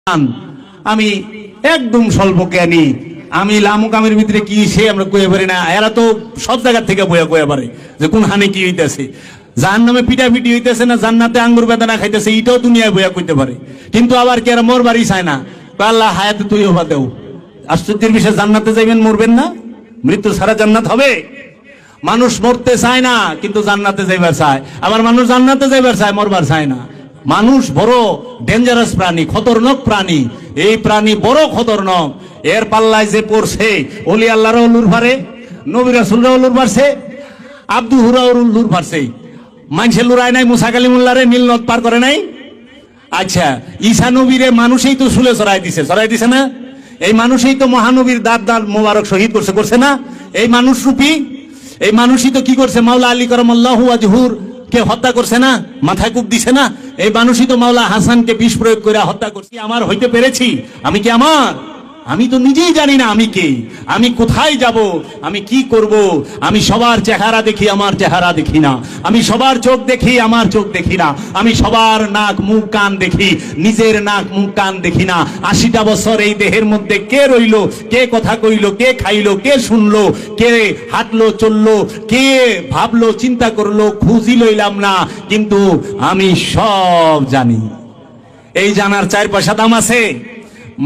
আমি একদম স্বল্প জ্ঞানী, আমি লামুকামের ভিতরে কি সে আমরা কয়ে পারি না। এরা তো সব জায়গা থেকে বয়া কয়ে পারে যে কোন হানে কি হইতেছে, জাহান্নামে পিটাপিটি হইতেছে না জান্নাতে আঙ্গুর বেদানা খাইতেছে, এটাও দুনিয়ায় বয়া কইতে পারে। কিন্তু আবার কি এরা মোর বাড়ি চায় না, আল্লাহ হায়াতে তুই হবা দেও। আশ্চর্যের বিষয়, জান্নাতে যাইবেন, মরবেন না, মৃত্যু ছাড়া জান্নাত হবে? মানুষ মরতে চায় না কিন্তু জান্নাতে যাইবার চায়, আবার মানুষ জান্নাতে যাইবার চায়, মরবার চায় না। মানুষ বড় ডেঞ্জারাস প্রাণী, খতরনাক প্রাণী। এই প্রাণী বড় খতরনাক। এর পাল্লায় যে পড়ছে, ওলি আল্লাহর উলুর ভারে, নবী রাসূলরা উলুর ভারছে, আব্দু হুরা উলুর ভারছে। মানুষে লুরায় নাই, মুসা কালিমুল্লাহরে নীল নদ পার করে নাই। আচ্ছা, ঈসা নবীরে মানুষই তো শুলে চড়াই দিছে না? এই মানুষই তো মহানবীর দাঁত মোবারক শহীদ করছে না? এই মানুষ রূপী এই মানুষই তো কি করছে, মাওলা আলী করমাল্লাহু ওয়াজহুর কে হত্যা করছে না, মাথায় কূপ দিছে না? এই মানুষই তো মাওলা হাসানকে বিষ প্রয়োগ করে হত্যা করছে। আমার হইতে পেরেছি? আমি কি আমার? আমি তো নিজেই জানি না আমি কে, আমি কোথায় যাব, আমি কি করব। আমি সবার চেহারা দেখি, আমার চেহারা দেখি না। আমি সবার চোখ দেখি, আমার চোখ দেখি না। আমি সবার নাক মুখ কান দেখি, নিজের নাক মুখ কান দেখি না। 80টা বছর এই দেহের মধ্যে কে রইলো, কে কথা কইলো, কে খাইলো, কে শুনলো, কে হাঁটলো চললো, কে ভাবলো চিন্তা করলো, খুঁজি লইলাম না। কিন্তু আমি সব জানি। এই জানার 4 পয়সা দাম আছে?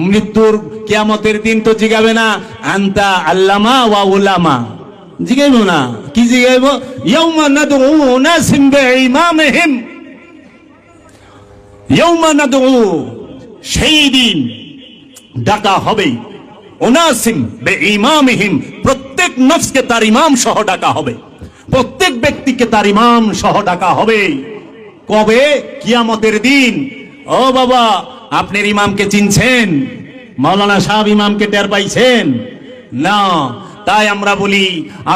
মৃত্যুর কিয়ামতের দিন তো জিগাবে না আনতা আল্লামা ওয়া উলামা, জিগাইব না। কি জিগাইব? ইয়াউমা নাদউ উনাসিম বিইমামিহিম, ইয়াউমা নাদউ, সেই দিন ডাকা হবে উনাসিম বিইমামিহিম, প্রত্যেক নফসকে তার ইমাম সহ ডাকা হবে, প্রত্যেক ব্যক্তিকে তার ইমাম সহ ডাকা হবে। কবে? কিয়ামতের দিন। ও বাবা, আপনার ইমামকে চিনছেন? মাওলানা সাহেব ইমামকে টের পাইছেন না? তাই আমরা বলি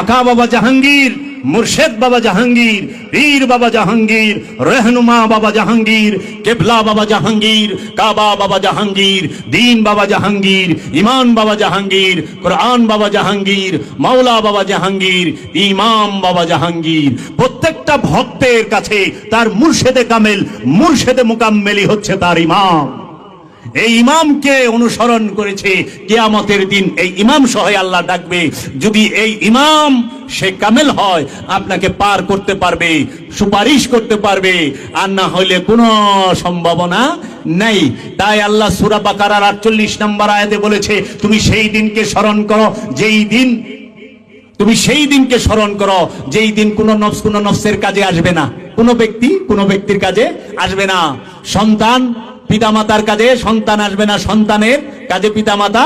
আকা বাবা জাহাঙ্গীর, মুর্শেদ বাবা জাহাঙ্গীর, পীর বাবা জাহাঙ্গীর, রহনুমা বাবা জাহাঙ্গীর, কেবলা বাবা জাহাঙ্গীর, কাবা বাবা জাহাঙ্গীর, দিন বাবা জাহাঙ্গীর, ইমান বাবা জাহাঙ্গীর, কোরআন বাবা জাহাঙ্গীর, মাওলা বাবা জাহাঙ্গীর, ইমাম বাবা জাহাঙ্গীর। প্রত্যেকটা ভক্তের কাছে তার মুর্শেদে কামেল, মুর্শেদে মুকাম্মেলি হচ্ছে তার ইমাম। এই ইমামকে অনুসরণ করেছে। কিয়ামতের দিন এই ইমাম সহ আল্লাহ ডাকবে। যদি এই ইমাম সে কামেল হয়, আপনাকে পার করতে পারবে, সুপারিশ করতে পারবে, আর না হইলে কোনো সম্ভাবনা নাই। তাই আল্লাহ সূরা বাকারার 48 নম্বর আয়াতে বলেছে, তুমি সেই দিনকে স্মরণ করো যেই দিন, তুমি সেই দিনকে স্মরণ করো যেই দিন কোন নফস কোন নফসের কাজে আসবে না, কোন ব্যক্তি কোন ব্যক্তির কাজে আসবে না। সন্তান পিতামাতার কাজে সন্তান আসবে না, সন্তানের কাজে পিতামাতা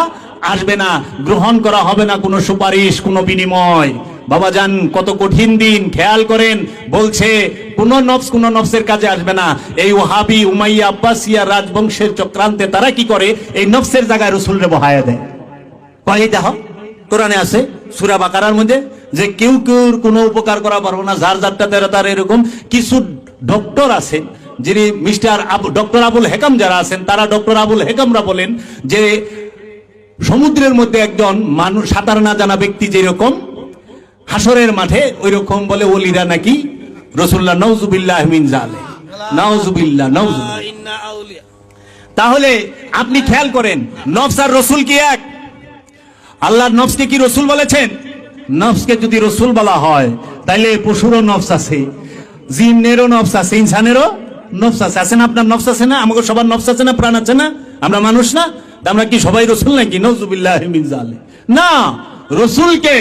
আসবে না, গ্রহণ করা হবে না কোনো সুপারিশ, কোনো বিনিময়। বাবা জান, কত কঠিন দিন, খেয়াল করেন। বলছে কোন নফস কোন নফসের কাজে আসবে না। এই ওহাবি উমাইয়া আব্বাসিয়া রাজবংশের চক্রান্তে তারা কি করে, এই নফসের জায়গায় রাসূলরে বহায়া দেয়। কয় দেখো কোরআনে আছে সূরা বাকারার মধ্যে যে কেউ কোনো উপকার করা পারবো না, যার যারটা তার। এরকম কিছু ডক্টর আছেন, যিনি ডক্টর আবুল হেকাম যারা আছেন, তারা ডক্টর আবুল হেকামরা বলেন যে সমুদ্রের মধ্যে একজন মানুষ সাঁতার না জানা ব্যক্তি যেরকম হাসরের মাঠে, ওই রকম বলে ওলিরা নাকি রাসূলুল্লাহ নাউজুবিল্লাহ মিন জালিক, নাউজুবিল্লাহ নাউজুবিল্লাহ। তাহলে আপনি খেয়াল করেন, নফস আর রাসূল কি এক? আল্লাহর নফসকে কি রাসূল বলেছেন? নফসকে যদি রাসূল বলা হয়, তাইলে পশুরও নফস আছে, জিনেরও নফস আছে, ইনসানেরও নফস আছে। আছে না? আপনার নফস আছে না? আমাদের সবার নফস আছে না? প্রাণ আছে না? আমরা মানুষ না? আমরা কি সবাই রাসূল নাকি? নাউজুবিল্লাহ মিন জালিক। না, রাসূলকে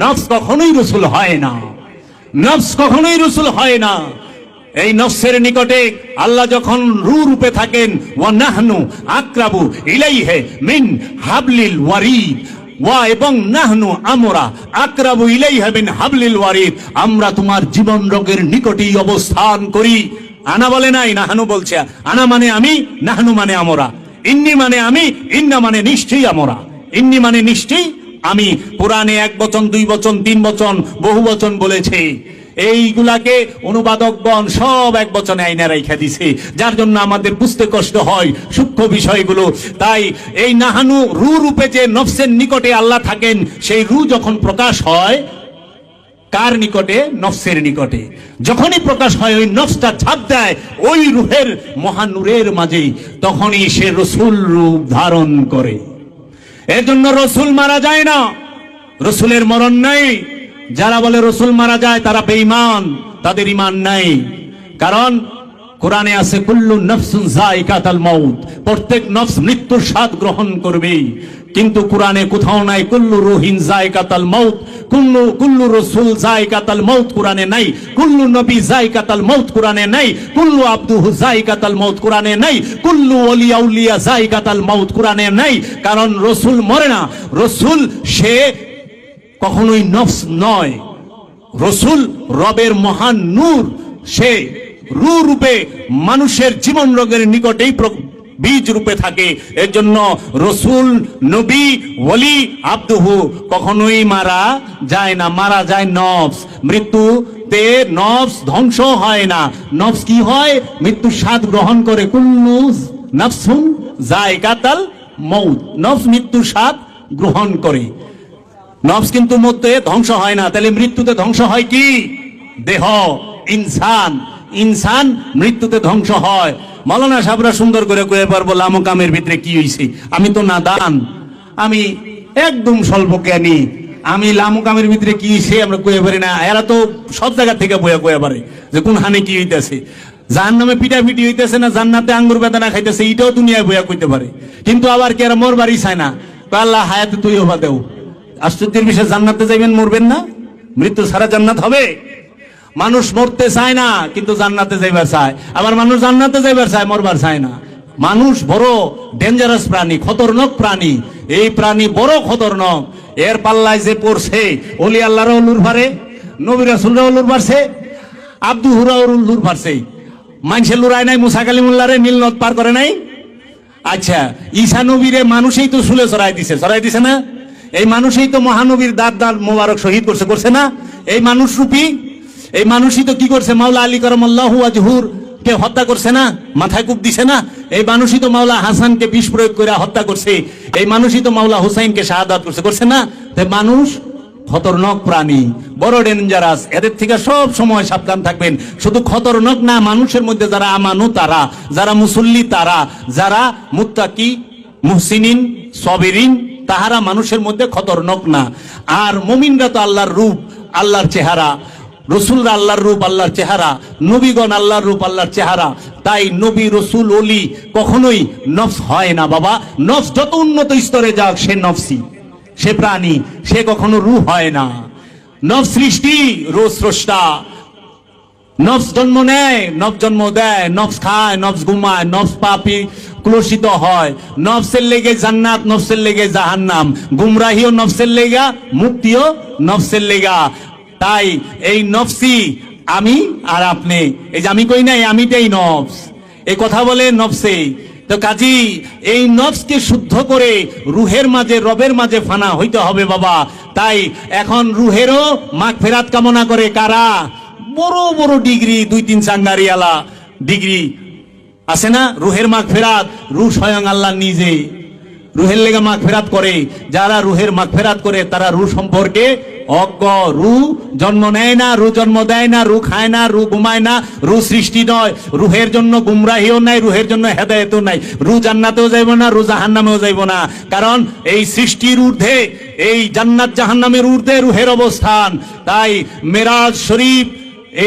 নফস কখনোই রাসূল হয় না, নফস কখনোই রাসূল হয় না। এই নফসের নিকটে আল্লাহ যখন রূহ রূপে থাকেন, ওয়া নাহনু আকরাবু ইলাইহি মিন হাবলিল ওয়ারিদ, ওয়া এবং নাহনু আমরা আকরাবু ইলাইহি মিন হাবলিল ওয়ারিদ, আমরা তোমার জীবন রোগের নিকটেই অবস্থান করি। আনা বলে নাই, নাহনু বলছে। আনা মানে আমি, নাহনু মানে আমরা। ইন্নি মানে আমি, ইন্না মানে নিশ্চয়ই আমরা। ইন্নি মানে নিশ্চয়ই আমি। কোরআনে 1 বচন 2 বচন 3 বচন বহু বচন বলেছে। এইগুলাকে অনুবাদকগণ সব 1 বচনে আইনা রাইখা দিছে, যার জন্য আমাদের বুঝতে কষ্ট হয় সূক্ষ্ম বিষয়গুলো। তাই এই নাহানু রূহ রূপে যে নফসের নিকটে আল্লাহ থাকেন, সেই রূহ যখন প্রকাশ হয়, কার নিকটে? নফসের নিকটে। যখনই প্রকাশ হয় ওই নফসটা ঝাঁপ দেয় ওই রূহের মহানূরের মাঝে, তখনই সে রসুল রূপ ধারণ করে। এর জন্য রসুল মারা যায় না, রসুলের মরণ নাই। যারা বলে রসুল মারা যায় তারা বেঈমান, তাদের ঈমান নাই। কারণ কোরআনে আছে কুল্লু নফসুন যায়িকাতুল মাউত, প্রত্যেক নফস মৃত্যুর স্বাদ গ্রহণ করবে। কিন্তু কোরআনে কোথাও নাই কুল্লু রুহিন যায়িকাতুল মাউত, কুল্লু রাসূল যায়িকাতুল মাউত কোরআনে নাই, কুল্লু নবী যায়িকাতুল মাউত কোরআনে নাই, কুল্লু আব্দুহু যায়িকাতুল মাউত কোরআনে নাই, কুল্লু আউলিয়া যায়িকাতুল মাউত কোরআনে নাই। কারণ রসুল মরে না, রসুল সে কখনোই নফস নয়। রসুল রবের মহান নূর, সে রূহ রূপে মানুষের জীবন রোগের নিকটেই বীজ রূপে থাকে। এর জন্য রসুল, নবী, ওলি, আব্দুহু কখনোই মারা যায় না। মারা যায় নফস। মৃত্যুতে নফস ধ্বংস হয় না, নফস কি হয়? মৃত্যুর স্বাদ গ্রহণ করে। কুল্লু নাফসুন যায়িকাতুল মাউত, নফস মৃত্যুর স্বাদ গ্রহণ করে। নফস কিন্তু মধ্যে ধ্বংস হয় না। তাহলে মৃত্যুতে ধ্বংস হয় কি? দেহ, ইনসান। ইনসান মৃত্যুতে ধ্বংস হয়। মাওলানা সাহেবরা সুন্দর করে কয়ে পারবো লামকামের ভিতরে কি হইছে। আমি তো নাদান, আমি একদম স্বল্প জ্ঞানী, আমি লামকামের ভিতরে কি হইছে আমরা কয়ে পারি না। এরা তো সব জায়গা থেকে বইয়া কয়ে পারে যে কোন হানে কি হইতেছে। জাহান্নামে পিটাপিটি হইতেছে না জান্নাতে আঙ্গুর বেদানা খাইতেছে, এটাও দুনিয়ায় বইয়া কইতে পারে। কিন্তু আবার কি এরা মোর বাড়ি চায় না? আল্লাহ হায়াতে তুই হবা দেও। আশ্চর্যের বিষয়, জান্নাতে যাইবেন, মরবেন না? মৃত্যু ছাড়া জান্নাত হবে? মানুষ মরতে চায় না কিন্তু জান্নাতে যাইবার চায়, আবার মানুষ জান্নাতে যাইবার চায়, মরবার চায় না। মানুষ বড় ডেঞ্জারাস প্রাণী, খতরনাক প্রাণী। এই প্রাণী বড় খতরনাক। এর পাল্লায় যে পড়ছে, ওলি আল্লাহর উলুর ভারে, নবী রাসূলরা উলুর ভারছে, আব্দুহুরা উলুর ভারছে। মানুষের লুরায় নাই, মুসা কালিমুল্লাহরে নীল নদ পার করে নাই। আচ্ছা, ঈসা নবীরে মানুষই তো শুলে চড়াই দিছে না? এই মানুষই তো মহানবীর দাঁত মোবারক শহীদ করছে না? এই মানুষ রূপী এই মানুষই তো কি করছে? মাওলা আলী কারামাল্লাহু ওয়াজহুর কে হত্যা করছে না? মাথায় কূপ দিছে না? এই মানুষই তো মাওলা হাসানকে বিষ প্রয়োগ করে হত্যা করছে। এই মানুষই তো মাওলা হুসাইনকে শাহাদাত করছে না? মানুষ খতরনাক প্রাণী, বড় ডেঞ্জারাস। এদের থেকে সব সময় সাবধান থাকবেন। শুধু খতরনাক না, মানুষের মধ্যে যারা আমানু তারা, যারা মুসল্লি তারা, যারা মুত্তাকি, মুহসিনিন, সাবিরিন, তাহারা মানুষের মধ্যে খতরনাক না। আর মুমিনরা তো আল্লাহর রূপ, আল্লাহর চেহারা। রসুলরা আল্লাহর রূপ, আল্লাহর চেহারা। নবীগণ আল্লাহর রূপ, আল্লাহর চেহারা। তাই নবী, রসুল, ওলি কখনোই নফস হয় না বাবা। নফস যত উন্নত স্তরে যাক, সে নফসি, সে প্রাণী, সে কখনো রূহ হয় না। নফস সৃষ্টি, রূহ স্রষ্টা। নফস জন্ম নেয়, নফস জন্ম দেয়, নফস খায়, নফস ঘুমায়, নফস পাপী ক্লোষিত হয়। নফসের লেগে জান্নাত, নফসের লেগে জাহান্নাম। গুমরাহিও নফসের লেগা, মুক্তিও নফসের লেগা। তাই এই নফসি আমি আর আপনি, এই যে আমি কই নাই আমিটাই নফস, এই কথা বলে নফসে। তো কাজী এই নফসকে শুদ্ধ করে রুহের মাঝে, রবের মাঝে ফানা হইতে হবে বাবা। তাই এখন রুহেরও মাগফিরাত কামনা করে কারা? বড় বড় ডিগ্রি, 2-3 চাঙ্গারিয়ালা ডিগ্রি আছে না? রুহের মাগফিরাত, রুহ স্বয়ং আল্লাহ নিজে রুহের লেগে মাগফিরাত করে। যারা রুহের মাগফিরাত করে তারা রুহ সম্পর্কে অজ্ঞ। রুহ জন্ম নেয় না, রুহ জন্ম দেয় না, রুহ খায় না, রুহ ঘুমায় না, রুহ সৃষ্টি নয়। রুহের জন্য গুমরাহিও নাই, রুহের জন্য হেদায়েতও নাই। রুহ জান্নাতেও যাইব না, রুহ জাহান্নামেও যাইব না। কারণ এই সৃষ্টির ঊর্ধ্বে, এই জান্নাত জাহান্নামের ঊর্ধ্বে রুহের অবস্থান। তাই মেরাজ শরীফ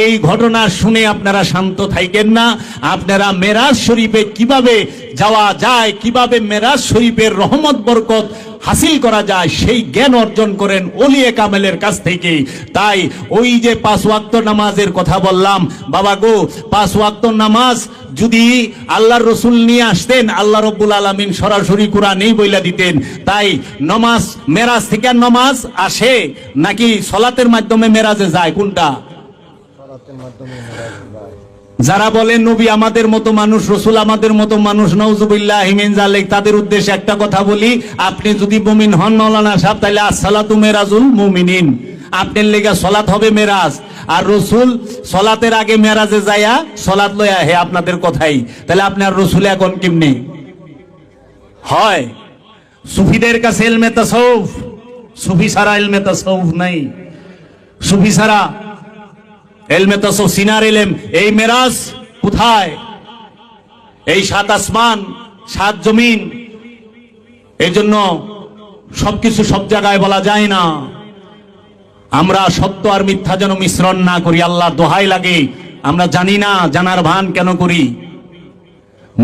এই ঘটনা শুনে আপনারা শান্ত থাকেন না। আপনারা মেরাজ শরীফে কিভাবে যাওয়া যায়, কিভাবে মেরাজ শরীফের রহমত বরকত হাসিল করা যায়, সেই জ্ঞান অর্জন করেন ওলিয়ে কামেলের কাছ থেকে। তাই ওই যে 5 ওয়াক্ত নামাজের কথা বললাম, বাবা গো, 5 ওয়াক্ত নামাজ যদি আল্লাহর রসুল নিয়ে আসতেন, আল্লাহ রব্বুল আলামিন সরাসরি কোরআনেই বইলা দিতেন। তাই নমাজ, মেরাজ থেকে নমাজ আসে নাকি সলাতের মাধ্যমে মেরাজে যায়? কোনটা? যারা বলেন নবী আমাদের মতো মানুষ, রসুল আমাদের মতো মানুষ, নাউজুবিল্লাহি মিন যালিক, তাদের উদ্দেশ্যে একটা কথা বলি। আপনি যদি মুমিন হন মাওলানা সাহেব, তাহলে আসসালাতু মেরাজুল মুমিনিন, আপনার লেগে সলাত হবে মেরাজ। আর রসুল সলাতের আগে মেরাজে যায়া সলাত লয়া হে আপনাদের কথাই। তাহলে আপনার রসুল এখন কেমনে হয়? সুফিদের কাছে ইলমে তাসাউফ, সুফি সারা ইলমে তাসাউফ নাই। সুফি ছাড়া এলমে তসব সিনার এলেম, এই মেরাজ কোথায়? এই 7 আসমান 7 জমিন। এই জন্য সবকিছু সব জায়গায় বলা যায় না। আমরা সত্য আর মিথ্যা যেন মিশ্রণ না করি, আল্লাহর দোহাই লাগে। আমরা জানি না, জানার ভান কেন করি?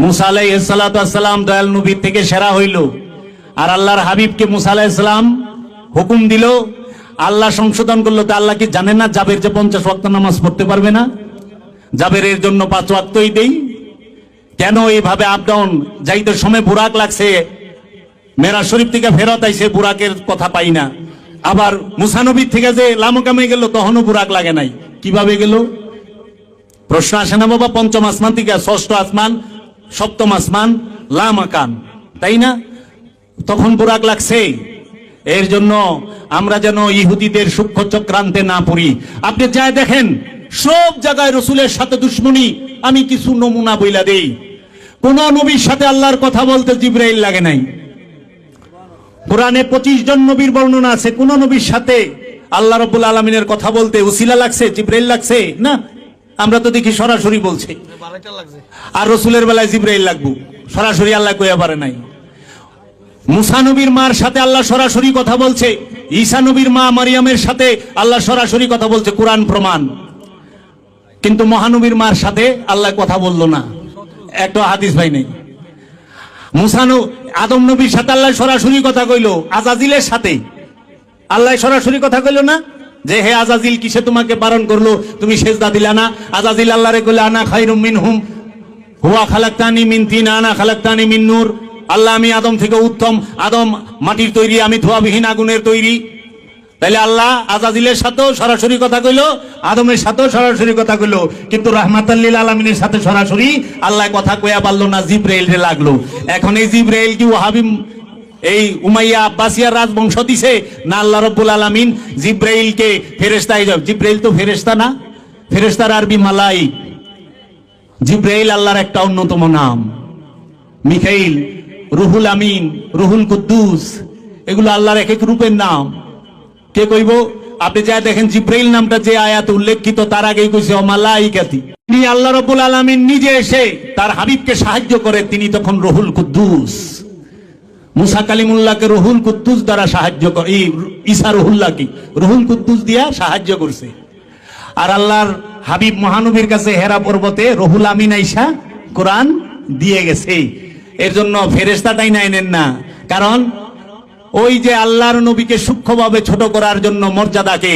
মুসা আলাইহিস সালাতু ওয়াস সালাম দয়াল নবীর থেকে সেরা হইল, আর আল্লাহর হাবিবকে মুসা আলাইহিস সালাম হুকুম দিল, আল্লাহ সংশোধন করলো। তো আল্লাহ কি জানেন না জাবের যে 50 ওয়াক্ত নামাজ পড়তে পারবে না? জাবেরের জন্য 5 ওয়াক্তই দেই। কেন এইভাবে আপ ডাউন? যাইতে সময় বুরাক লাগছে, মেরাজ শরীফ থেকে ফেরত আইছে, বুরাকের কথা পাই না। আবার মুসা নবীর থেকে যে লামকামে গেল, তখনও বুরাক লাগে নাই। কিভাবে গেল? প্রশ্ন আসে না বাবা? 5ম আসমান থেকে 6ষ্ঠ আসমান, 7ম আসমান, লামাকান, তাই না? তখন বুরাক লাগছে। এর জন্য আমরা যেন ইহুদিদের সূক্ষ্ম চক্রান্তে না পড়ি। আপনি যাই দেখেন, সব জায়গায় রসুলের সাথে দুশ্মনী। আমি কিছু নমুনা বইলা দেই। কোন নবীর সাথে আল্লাহর কথা বলতে জিবরাইল লাগে নাই। কোরআনে 25 জন নবীর বর্ণনা আছে, কোন নবীর সাথে আল্লাহ রাব্বুল আলামিনের কথা বলতে উসিলা লাগছে, জিবরাইল লাগছে না। আমরা তো দেখি সরাসরি বলছে। আর রসুলের বেলায় জিবরাইল লাগবো, সরাসরি আল্লাহ কইয়া পারে নাই। মুসা নবীর মার সাথে আল্লাহ সরাসরি কথা বলছে, ঈসা নবীর মা মারিয়ামের সাথে আল্লাহ সরাসরি কথা বলছে, কোরআন প্রমাণ। কিন্তু মহানবীর মার সাথে আল্লাহ কথা বললো না, একটা হাদিস ভাই নেই। আদম নবীর সাথে আল্লাহ সরাসরি কথা কইলো, আজাজিলের সাথে আল্লাহ সরাসরি কথা কইলো না যে হে আজাজিল, কিসে তোমাকে বারণ করলো, তুমি সেজদা দিলা না? আজাজিল আল্লাহরে কইলো আনা খায়রুম মিনহুম হুয়া খালাকতানি মিন তিন আনা খালাকতানি মিন নূর। আল্লাহ, আমি আদম থেকে উত্তম, আদম মাটির তৈরি, আমি ধোঁয়াবিহীন আগুনের তৈরি। তাইলে আল্লাহ আজাজিলের সাথেও সরাসরি কথা কইলো, আদমের সাথেও সরাসরি কথা কইলো, কিন্তু রাহমাতাল লিল আলামিনের সাথে সরাসরি আল্লাহ কথা কইয়া পারলো না, জিবরাইলরে লাগলো। এখন এই জিবরাইল কি ওয়াহাবি, এই উমাইয়া আব্বাসিয়ার রাজবংশ দিছে না? আল্লাহ রাব্বুল আলামিন জিবরাইলকে ফেরেশতা, জিবরাইল তো ফেরেশতা না, ফেরেশতার আরবি মালাইক। জিবরাইল আল্লাহর একটা অন্যতম নাম। মিকাইল, রুহুল আমিন, রুহুল কুদ্দুস, এগুলো আল্লাহর এক এক রূপের নাম। কে কইব? আপনি যা দেখেন জিবরাইল নামটা যে আয়াতে উল্লেখিত, তার আগেই কইছে ও মালাইকাতি। তিনি আল্লাহ রাব্বুল আলামিন নিজে এসে তার হাবিবকে সাহায্য করে, তিনি তখন রুহুল কুদ্দুস। মুসা কালিমুল্লাহকে রুহুল কুদ্দুস দ্বারা সাহায্য করে, ঈসা রুহুল্লাহকে রুহুল কুদ্দুস দিয়া সাহায্য করছে। আর আল্লাহর হাবিব মহানবীর কাছে হেরা পর্বতে রুহুল আমিন আইসা কোরআন দিয়ে গেছে। এর জন্য ফেরেশতাটাই নেন না, কারণ ওই যে আল্লাহর নবীকে সূক্ষ্মভাবে ছোট করার জন্য মর্যাদাকে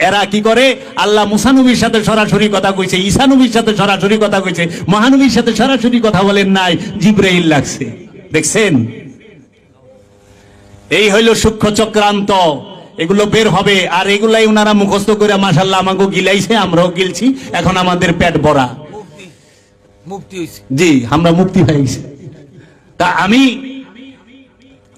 এরা কি করে, আল্লাহ মুসা নবীর সাথে সরাসরি কথা কইছে, ঈসা নবীর সাথে সরাসরি কথা কইছে, মহানবীর সাথে সরাসরি কথা বলেন নাই, জিবরাইল লাগছে। দেখছেন, এই হইল সূক্ষ্ম চক্রান্ত। এগুলো বের হবে, আর এগুলাই ওনারা মুখস্থ করে মাশাআল্লাহ আমাকে গিলাইছে, আমরাও গিলছি, এখন আমাদের পেট ভরা। জি, আমরা মুক্তি পাইছি। তা আমি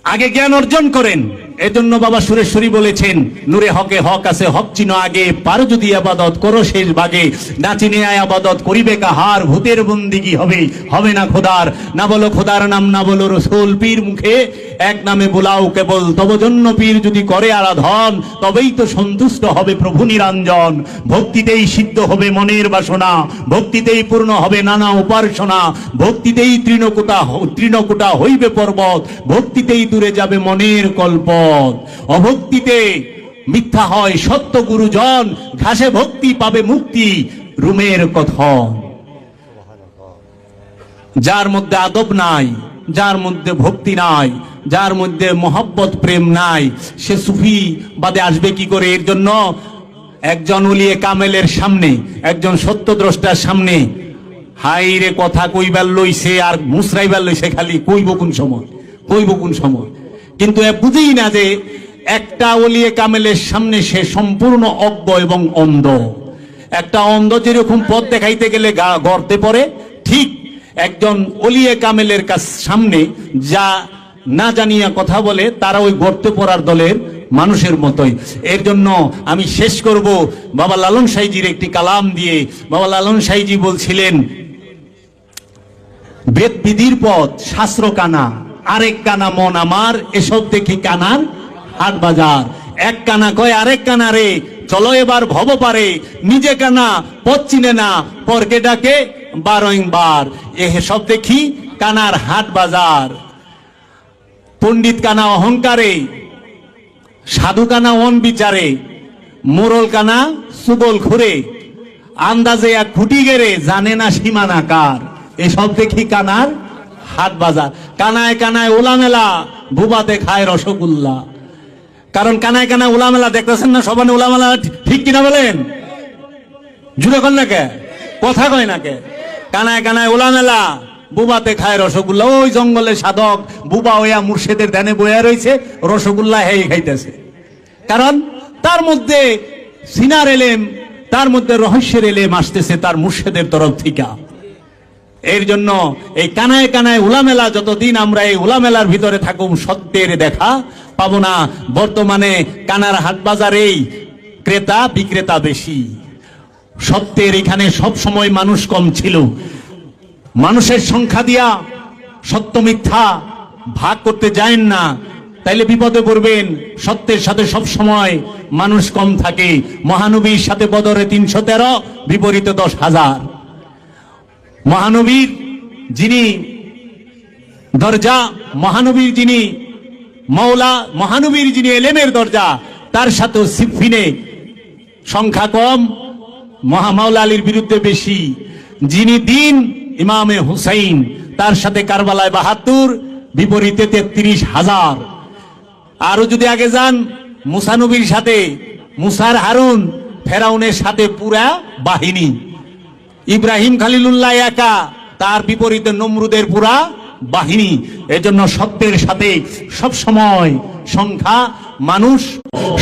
আগে জ্ঞান অর্জন করেন। এজন্য বাবা সুরেশ্বরী বলেছেন, নূরে হকে হক আছে, হক চিনো আগে, পারো যদি আবাদত করো শেষ ভাগে, না চিনে আবাদত করিবে কাহার, ভূতের বন্দিগি হবে, হবে না খোদার। না বলো খোদার নাম, না বলো রসুল, পীর মুখে এক নামে বোলাও কেবল, তব জন্য পীর যদি করে আরাধন, তবেই তো সন্তুষ্ট হবে প্রভু নিরঞ্জন। ভক্তিতেই সিদ্ধ হবে মনের বাসনা, ভক্তিতেই পূর্ণ হবে নানা উপাসনা, ভক্তিতেই তৃণকূটা হইবে পর্বত, ভক্তিতেই দূরে যাবে মনের কল্প। অভক্তিতে মিথ্যা হয় সত্য গুরুজন, ঘাসে ভক্তি পাবে মুক্তি রুমের কথন। যার মধ্যে আদব নাই, যার মধ্যে ভক্তি নাই, যার মধ্যে মহব্বত প্রেম নাই, সে সুফি বাদে আসবে কি করে? এর জন্য একজন ওলিয়ে কামেলের সামনে, একজন সত্যদ্রষ্টার সামনে হাইরে কথা কইবার লইছে আর মুসরাইবার লইছে, খালি কইব কোন সময়, কইব কোন সময়। কিন্তু বুঝেই না যে একটা ওলিয়ে কামেলের সামনে সে সম্পূর্ণ অজ্ঞ এবং অন্ধ। একটা অন্ধ যেরকম পথ দেখাইতে গেলে গর্তে পড়ে, ঠিক একজন ওলিয়ে কামেলের সামনে যা না জানিয়া কথা বলে, তারা ওই গর্তে পড়ার দলের মানুষের মতোই। এর জন্য আমি শেষ করব বাবা লালন সাইজির একটি কালাম দিয়ে। বাবা লালন সাইজি বলছিলেন, বেদ বিধির পথ শাস্ত্র কানা, আরেক কানা মন আমার, এসব দেখি কানার হাট বাজার। এক কানা কয় আরেক কানা রে, চলো এবার ভব পারে, নিজে কানা পথ চিনে না, পরকে ডাকে বারংবার। সব দেখি কানার হাট বাজার। পণ্ডিত কানা অহংকারে, সাধু কানা অন বিচারে, মোরল কানা সুবল ঘুরে, আন্দাজে এক খুঁটি গেড়ে জানে না সীমানা কার। এসব দেখি কানার হাট বাজার। কানায় কানায় ওলামেলা, বুবাতে খায় রসগোল্লা। কারণ কানায় কানায় ওলামেলা দেখতেছেন না, সবাই ওলামেলা, ঠিক কিনা বলেন? জুড়ে কন না কে, কথা কয় না কে? কানায় কানায় ওলামেলা, বুবাতে খায় রসগোল্লা। ওই জঙ্গলে সাধক বুবা হইয়া মুর্শিদের ধ্যানে বইয়া রয়েছে, রসগোল্লা হেই খাইতেছে। কারণ তার মধ্যে সিনার এলেম, তার মধ্যে রহস্যের এলেম আসতেছে তার মুর্শিদের তরফ থেকে। এর জন্য এই কানায় কানায় উলামেলা, যতদিন আমরা এই উলামেলার ভিতরে থাকুম সত্যের দেখা পাবো না। বর্তমানে কানার হাট বাজারেই ক্রেতা বিক্রেতা বেশি। সত্যের এখানে সব সময় মানুষ কম ছিল। মানুষের সংখ্যা দিয়া সত্য মিথ্যা ভাগ করতে যায় না, তাইলে বিপদে পড়বেন। সত্যের সাথে সব সময় মানুষ কম থাকে। মহানবীর সাথে বদরে 313, বিপরীতে 10,000। মহানবীর যিনি দরজা, মহানবীর যিনি মৌলা, মহানবীর যিনি এলেমের দরজা, তার সাথেও সিফিনে সংখ্যা কম, মহামাওলা আলীর বিরুদ্ধে বেশি। যিনি দিন ইমামে হুসাইন, তার সাথে কারবালায় 72, বিপরীতে 33,000। আরো যদি আগে যান, মুসা নবীর সাথে, মুসার হারুন, ফেরাউনের সাথে পুরা বাহিনী। ইব্রাহিম খলিলুল্লাহ একা, তার বিপরীতে নমরুদের পুরা বাহিনী। এজন্য সত্যের সাথে সব সময় সংখ্যা মানুষ।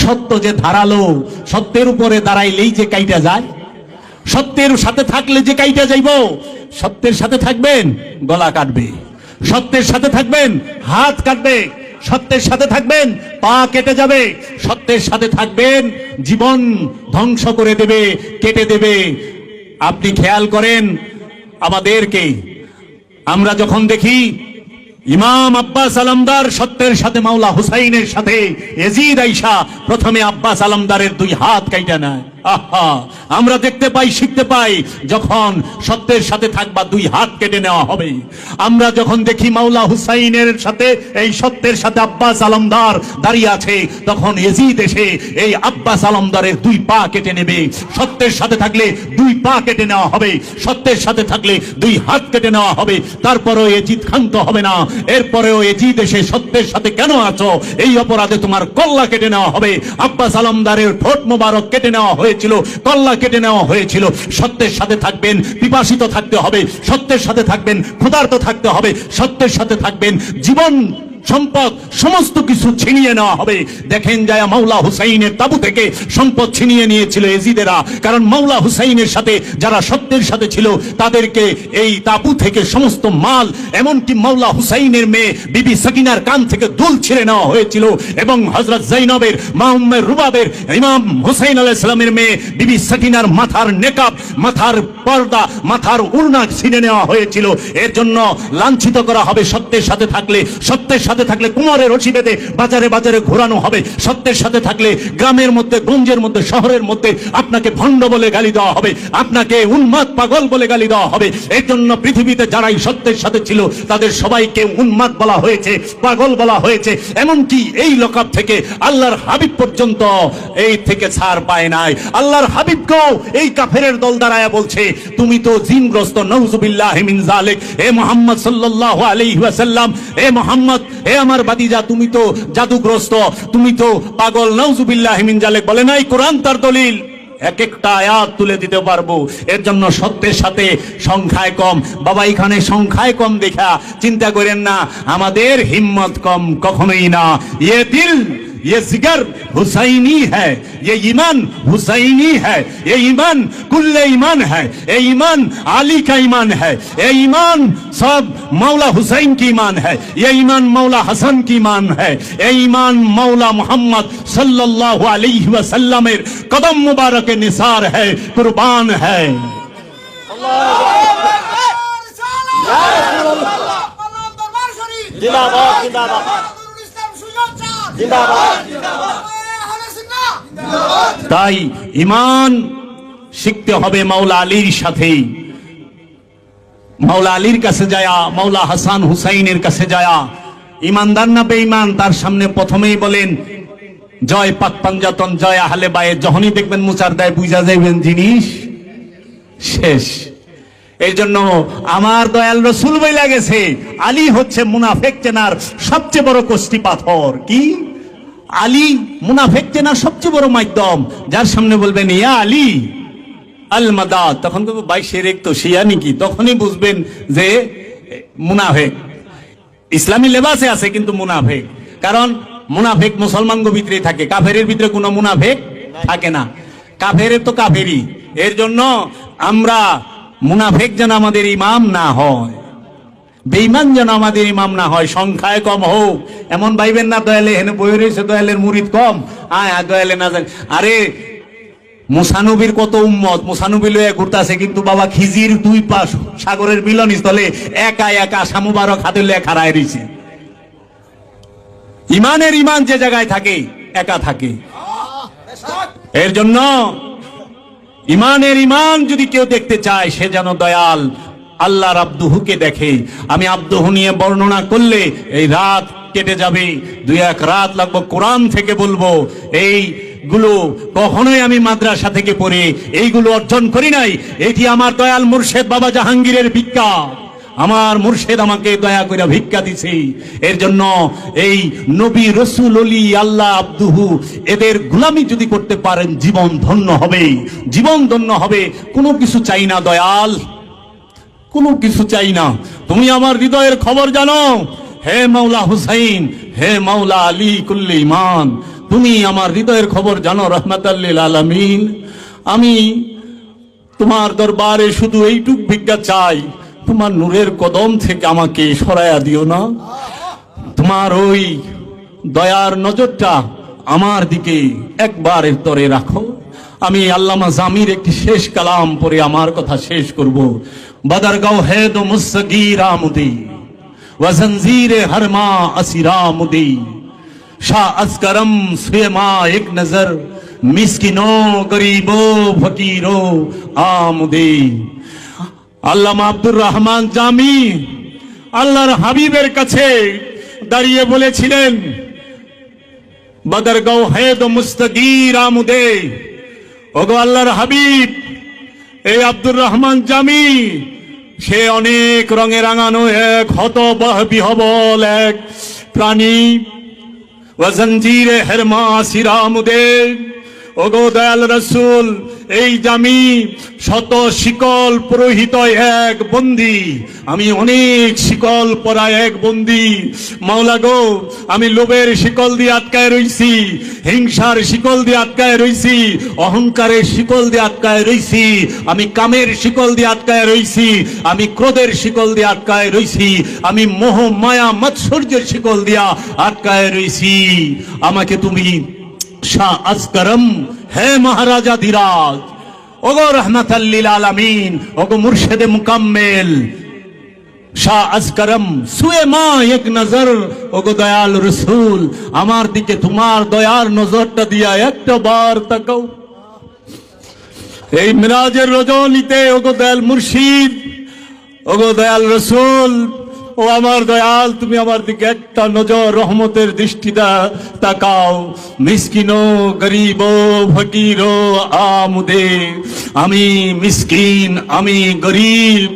সত্য যে ধারালো, সত্যের উপরে দাঁড়াইলেই যে কাইটা যায়, সত্যের সাথে থাকলে যে কাইটা যাইব। সত্যের সাথে থাকবেন, গলা কাটবে। সত্যের সাথে থাকবেন, হাত কাটবে। সত্যের সাথে থাকবেন, পা কেটে যাবে। সত্যের সাথে থাকবেন, জীবন ধ্বংস করে দেবে, কেটে দেবে। আপনি খেয়াল করেন আমাদেরকে, আমরা যখন দেখি ইমাম আব্বাস আলমদার সত্যের সাথে মাওলা হুসাইনের সাথে ইয়াজিদ আইসা প্রথমে আব্বাস আলমদারের 2 হাত কাইটা নেয়। আহা, আমরা দেখতে পাই, শিখতে পাই, যখন সত্যের সাথে থাকবা 2 হাত কেটে নেওয়া হবে। আমরা যখন দেখি মাওলা হুসাইনের সাথে, এই সত্যের সাথে আব্বাস আলমদার দাঁড়িয়ে আছে, তখন ইয়াজিদ এসে এই আব্বাস আলমদারের 2 পা কেটে নেবে। সত্যের সাথে থাকলে 2 পা কেটে নেওয়া হবে, সত্যের সাথে থাকলে 2 হাত কেটে নেওয়া হবে। তারপরেও ইয়াজিদ ক্ষান্ত হবে না। এরপরেও ইয়াজিদ এসে সত্যের সাথে কেন আছো, এই অপরাধে তোমার কল্লা কেটে নেওয়া হবে। আব্বাস আলমদারের ঠোঁট মোবারক কেটে নেওয়া হয়েছিল, কল্লা কেটে নেওয়া হয়েছিল। সত্যের সাথে থাকবেন, পিপাসিত থাকতে হবে। সত্যের সাথে থাকবেন, ক্ষুধার্ত থাকতে হবে। সত্যের সাথে থাকবেন, জীবন সম্পদ সমস্ত কিছু ছিনিয়ে নেওয়া হবে। দেখেন যায় মাওলা হুসাইনের তাবু থেকে সম্পদ ছিনিয়ে নিয়েছিল ইয়াজিদেরা। কারণ মাওলা হুসাইনের সাথে যারা সত্যের সাথে ছিল, তাদেরকে এই তাবু থেকে সমস্ত মাল, এমনকি মাওলা হুসাইনের মেয়ে বিবি সাকিনার কান থেকে দুল ছিঁড়ে নেওয়া হয়েছিল। এবং হযরত জৈনবের, মা উম্মে রুবাবের, ইমাম হুসাইন আলাইহিস সালামের মেয়ে বিবি সাকিনার মাথার নেকাব, মাথার পর্দা, মাথার উড়না ছিঁড়ে নেওয়া হয়েছিল। এর জন্য লাঞ্ছিত করা হবে সত্যের সাথে থাকলে। সত্যের সাথে থাকলে কুমারের রশি বেঁধে বাজারে বাজারে ঘোরানো হবে। সত্যের সাথে থাকলে গ্রামের মধ্যে, গঞ্জের মধ্যে, শহরের মধ্যে আপনাকে ভণ্ড বলে গালি দেওয়া হবে, আপনাকে উন্মাদ পাগল বলে গালি দেওয়া হবে। এর জন্য পৃথিবীতে যারাই সত্যের সাথে ছিল, তাদের সবাইকে উন্মাদ বলা হয়েছে, পাগল বলা হয়েছে। এমনকি এই লোকাপ থেকে আল্লাহর হাবিব পর্যন্ত এই থেকে ছাড় পায় নাই। আল্লাহর হাবিবকেও এই কাফেরের দল দাঁড়ায়া বলছে, তুমি তো জিনগ্রস্ত, নাউযুবিল্লাহি মিন যালিক। এ মুহাম্মদ সাল্লাল্লাহু আলাইহি ওয়াসাল্লাম, এ মুহাম্মদ, এ আমার বাতিজা, তুমি তো জাদুগ্রস্ত, তুমি তো পাগল, নাউযুবিল্লাহি মিন যালিক। বলে নাই কোরআন তার দলিল, এক একটা আয়াত তুলে দিতে পারবো। এর জন্য সত্যের সাথে সংখ্যায় কম। বাবা, এখানে সংখ্যায় কম দেখা চিন্তা করেন না আমাদের হিম্মত কম, কখনোই না। ये दिल, ये जिगर हुसैनी है, ये ईमान हुसैनी है, ये ईमान कुल्ले ईमान है, ये ईमान आली का ईमान है, ये ईमान सब मौला हुसैन की ईमान है, ये ईमान मौला हसन की ईमान है, ये ईमान मौला मोहम्मद सल्लल्लाहु अलैहि वसल्लम कदम मुबारक निसार है, कुर्बान है। जिंदाबाद जिंदाबाद जिंदाबाद जिंदाबाद তাই ইমান শিখতে হবে মাওলা আলীর সাথে, মাওলা আলীর কাছে যায়া, মাওলা হাসান হুসাইনের কাছে যায়া। ইমানদার না বেঈমান তার সামনে প্রথমেই বলেন জয় পাক পাঞ্জাতন, জয় আহলে বায়ে। যখনই দেখবেন মুচার দেয় বুঝা যাইবেন জিনিস শেষ। এই জন্য আমার দয়াল রসুল বইলা গেছে আলী হচ্ছে মুনাফেক চেনার সবচেয়ে বড় কষ্টি পাথর। কি? আলী মুনাফেক চেনার সবচেয়ে বড় মাধ্যম। যার সামনে বলবেন ইয়া আলী আল মাদাদ, তখন তো বাইশের এক তো শিয়া নাকি, তখনই বুঝবেন যে মুনাফেক। ইসলামী লেবাসে আছে কিন্তু মুনাফেক, কারণ মুনাফেক মুসলমান ভিতরে থাকে, কাফেরের ভিতরে কোনো মুনাফেক থাকে না। কাফেরের তো কাফেরই। এর জন্য আমরা মুনাফেক যেন আমাদের ইমাম না হয়, বেঈমান যেন আমাদের ইমাম না হয়। সংখ্যায় কম হোক এমন ভাইবেন না দয়ালে হেনে বই রয়েছে দয়ালের মুরিদ কম, দয়ালে না জানি। আরে মুসানবীর কত উম্মত, মুসানবী লয়ে ঘুরতেছে, কিন্তু বাবা খিজির দুই পাশ সাগরের মিলনস্থলে একা একা সামুবারক হাতে লয়ে খাড়ায় রয়েছে। ইমানের ইমান যে জায়গায় থাকে একা থাকে। এর জন্য ইমানের ইমান যদি কেউ দেখতে চায় সে যেন দয়াল আল্লাহর আব্দুহুকে দেখে। আমি আব্দুহু নিয়ে বর্ণনা করলে এই রাত কেটে যাবে, 2-1 রাত লাগবে। কোরআন থেকে বলবো এইগুলো কখনোই আমি মাদ্রাসা থেকে পড়ে এইগুলো অর্জন করি নাই। এটি আমার দয়াল মুর্শেদ বাবা জাহাঙ্গীরের ভিক্ষা। আমার মুর্শেদ আমাকে দয়া করে ভিক্ষা দিছে। এর জন্য এই নবী রসুল অলি আল্লাহ আব্দুহু এদের গোলামি যদি করতে পারেন জীবন ধন্য হবে, জীবন ধন্য হবে। কোনো কিছু চাই না দয়াল, কোনো কিছু চাই না। তুমি আমার হৃদয়ের খবর জানো, হে মাওলা হুসাইন, হে মাওলা আলী কুল্লি ইমান, তুমি আমার হৃদয়ের খবর জানো রহমাতাল লিল আলামিন। আমি তোমার দরবারে শুধু এইটুক ভিক্ষা চাই, তোমার নূরের কদম থেকে আমাকে সরাইয়া দিও না। তোমার ওই দয়ার নজরটা আমার দিকে একবারের তরে রাখো। আমি আল্লামা জামির একটি শেষ কালাম পড়ে আমার কথা শেষ করব। বদরগাঁও হে দো মুসগীর আমুদি ওয়া জঞ্জিরে হরমা আসিরামুদি, শাহ আসকরম সুয়েমা এক নজর মিসকিনো গরিবো ফকিরো আমুদি। আল্লামা আব্দুর রহমান জামি আল্লাহর হাবিবের কাছে দাঁড়িয়ে বলেছিলেন বদরগাঁও হে দো মুস্তাগীর আমুদে, ওগো আল্লাহর হাবিব, এই আব্দুর রহমান জামি সে অনেক রঙে রাঙানো এক হতবিহবল এক প্রাণী। ওয়াজঞ্জিরে হেরমা সিরামুদে, ওগো দয়াল রসুল, এই জামি শত শিকল পুরোহিত এক বন্দী, আমি অনেক শিকল পরা এক বন্দী। মাওলা গো, আমি লোভের শিকল দিয়ে আটকায় রইছি, হিংসার শিকল দিয়ে আটকায় রইছি, অহংকারের শিকল দিয়ে আটকায় রইছি, আমি কামের শিকল দিয়ে আটকায় রইছি, আমি ক্রোধের শিকল দিয়ে আটকায় রইছি, আমি মোহ মায়া মাৎসর্যের শিকল দিয়া আটকায় রইছি। আমাকে তুমি শাহ আসকরম হে মহারাজা ধীরাজ, ওগো রহমাতাল লিল আলামিন, ওগো মুর্শেদে মুকাম্মেল শাহ আসকরম সুয়েমা এক নজর, ওগো দয়াল রসুল, আমার দিকে তোমার দয়ার নজরটা দিয়া একটা বার তাকাও। এই মিরাজের রজনীতে ওগো দয়াল মুর্শিদ, ওগো দয়াল রসুল, ও আমার দয়াল, তুমি আমার দিকে একটা নজর রহমতের দৃষ্টিটা তাকাও। মিসকিনো গরিবো ফকিরো আমুদে, আমি মিসকিন, আমি গরিব,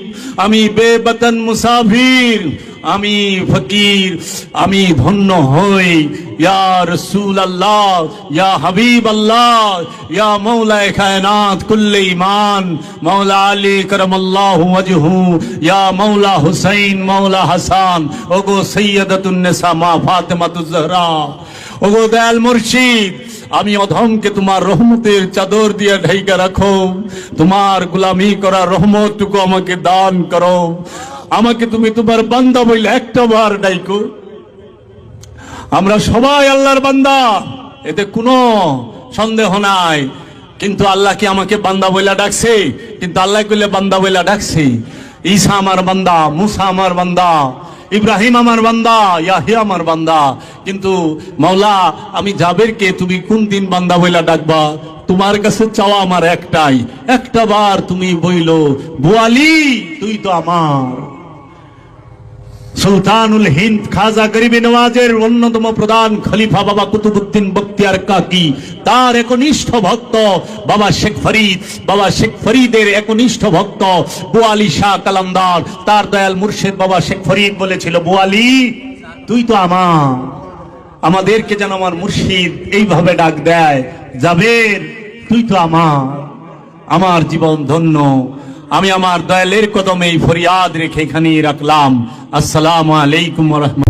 আমি বেবতন মুসাফির, আমি ফকির, আমি ধন্য হই। ইয়া রসুল আল্লাহ, ইয়া হাবিব আল্লাহ, ইয়া মৌলা কায়নাত কুল্লে ইমান, মৌলা আলী করমাল্লাহু ওয়াজহু, ইয়া মৌলা হুসাইন, মৌলা হাসান, ওগো সৈয়দাতুন নিসা মা ফাতেমাতুজ জহরা, ওগো দয়াল মুর্শিদ, আমি অধমকে তোমার রহমতের চাদর দিয়ে ঢাইকা রাখো। তোমার গোলামি করা রহমতটুকু আমাকে দান করো। আমাকে তুমি তোমার বান্দা বইলে একটা বার ডাইকো। আমরা সবাই আল্লাহর বান্দা, এতে কোনো সন্দেহ নাই। কিন্তু আল্লাহ কি আমাকে বান্দা বইলা ডাকছে? কিন্তু আল্লাহ কইলে বান্দা বইলা ডাকছে। ঈসা আমার বান্দা, মুসা আমার বান্দা, ইব্রাহিম আমার বান্দা, ইয়াহিয়া আমার বান্দা। কিন্তু মাওলা, আমি জাবেরকে তুমি কোন দিন বান্দা বইলা ডাকবা? তোমার কাছে চাওয়া আমার একটাই, একটা বার তুমি বইলো, বুয়ালি তুই তো আমার। সুলতানুল হিন্দ খাজা গরিবে নওয়াজের অন্যতম প্রধান খলিফা বাবা কুতুবউদ্দিন বখতিয়ার কাকি, তার একনিষ্ঠ ভক্ত বাবা শেখ ফরিদ, বাবা শেখ ফরিদের একনিষ্ঠ ভক্ত বুয়ালি শাহ কালামদার, তার দয়াল মুর্শিদ বাবা শেখ ফরিদ বলেছিল, বুয়ালি তুই তো আমার। আমাদেরকে যেন আমার মুর্শিদ এইভাবে ডাক দেয়, জাবের তুই তো আমার। আমার জীবন ধন্য। আমি আমার দয়ালের কদমে এই ফরিয়াদ রেখে এখানেই রাখলাম। আসসালামু আলাইকুম ওয়া রাহমাতুল্লাহ।